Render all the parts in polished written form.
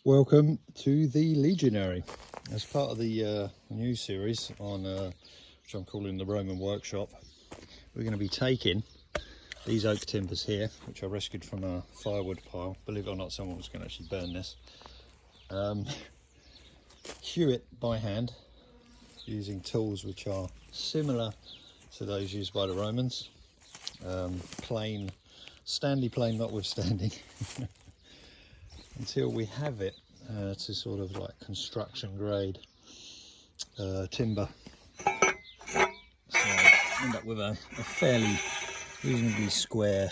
Welcome to the Legionary. As part of the new series on which I'm calling the Roman Workshop, we're going to be taking these oak timbers here, which I rescued from a firewood pile. Believe it or not, someone was going to actually burn this. Hew it by hand using tools which are similar to those used by the Romans. Plane, Stanley plane notwithstanding. Until we have it to sort of like construction grade timber. So I end up with a fairly reasonably square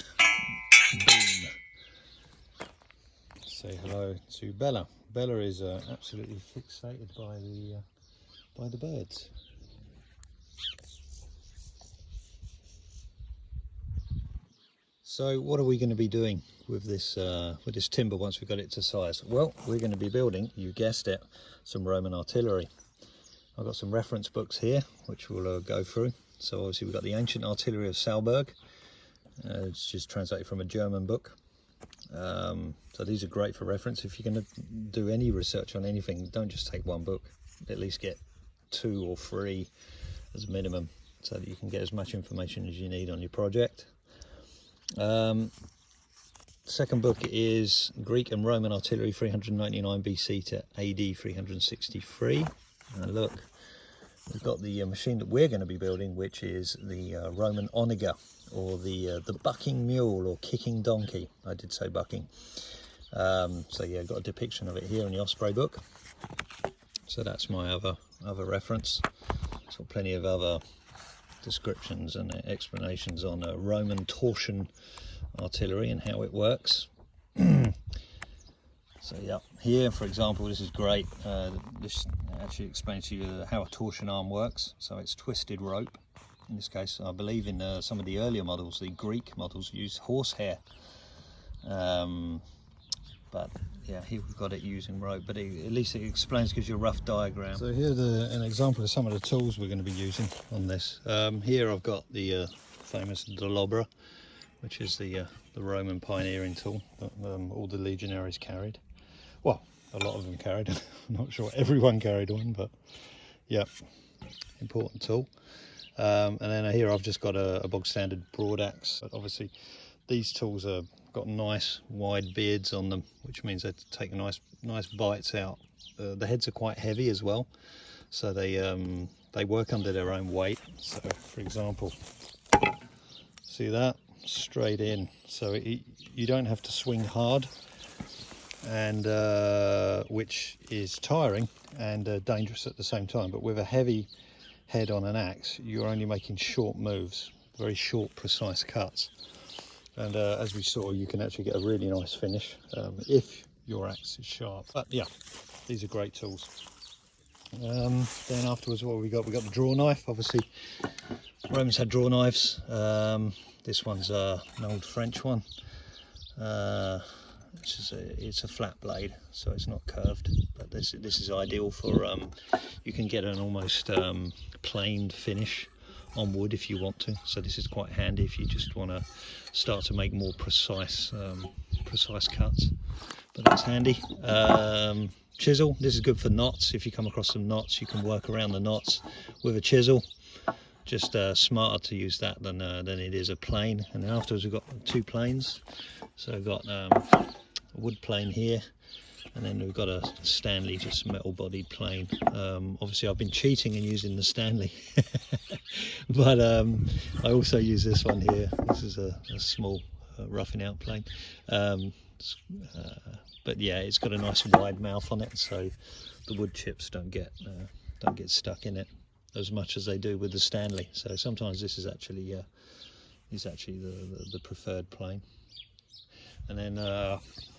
beam. Say hello to Bella. Bella is absolutely fixated by the birds. So what are we going to be doing with this timber once we've got it to size? Well, we're going to be building, you guessed it, some Roman artillery. I've got some reference books here which we'll go through. So obviously we've got the Ancient Artillery of Salzburg. It's just translated from a German book. So these are great for reference. If you're going to do any research on anything, don't just take one book. At least get 2 or 3 as a minimum, so that you can get as much information as you need on your project. Second book is Greek and Roman Artillery 399 BC to AD 363. And look, we've got the machine that we're going to be building, which is the Roman onager, or the bucking mule or kicking donkey. I did say bucking. So yeah, I've got a depiction of it here in the Osprey book. So that's my other reference. So plenty of other descriptions and explanations on Roman torsion artillery and how it works. So yeah, here for example, this is great. This actually explains to you how a torsion arm works. So it's twisted rope. In this case, I believe in some of the earlier models, the Greek models, used horsehair. But yeah, here we've got it using rope, but at least it explains, gives you a rough diagram. So here's an example of some of the tools we're going to be using on this. Here I've got the famous Delobra, which is the Roman pioneering tool that all the legionaries carried. Well, a lot of them carried. I'm not sure everyone carried one, but yeah, important tool. And then here I've just got a bog standard broad axe. But obviously these tools are got nice wide beards on them, which means they take nice bites out. The heads are quite heavy as well, so they work under their own weight. So for example, see that, straight in, so you don't have to swing hard, and which is tiring and dangerous at the same time. But with a heavy head on an axe, you're only making short moves, very short precise cuts. And as we saw, you can actually get a really nice finish if your axe is sharp. But yeah, these are great tools. Then afterwards, what we got? We got the draw knife. Obviously, Romans had draw knives. This one's an old French one. It's a flat blade, so it's not curved. But this is ideal for you can get an almost planed finish on wood if you want to. So this is quite handy if you just want to start to make more precise cuts. But that's handy. Chisel, this is good for knots. If you come across some knots, you can work around the knots with a chisel. Just smarter to use that than it is a plane. And then afterwards we've got 2 planes. So I've got a wood plane here, and then we've got a Stanley, just metal bodied plane. Obviously I've been cheating and using the Stanley, but I also use this one here. This is a small roughing out plane, but yeah, it's got a nice wide mouth on it, so the wood chips don't get stuck in it as much as they do with the Stanley. So sometimes this is actually the preferred plane. And then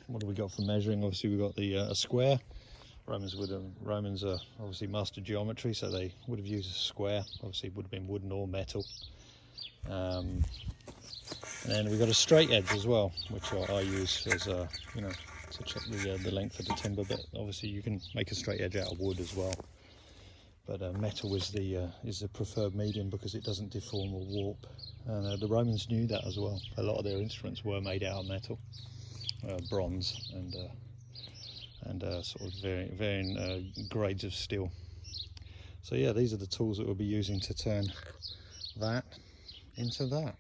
what do we got for measuring? Obviously we've got a square. Romans are obviously mastered geometry, so they would have used a square. Obviously it would have been wooden or metal. And then we've got a straight edge as well, which I use as to check the length of the timber. But obviously you can make a straight edge out of wood as well. But metal is the preferred medium because it doesn't deform or warp. And the Romans knew that as well. A lot of their instruments were made out of metal, bronze, and and sort of varying grades of steel. So yeah, these are the tools that we'll be using to turn that into that.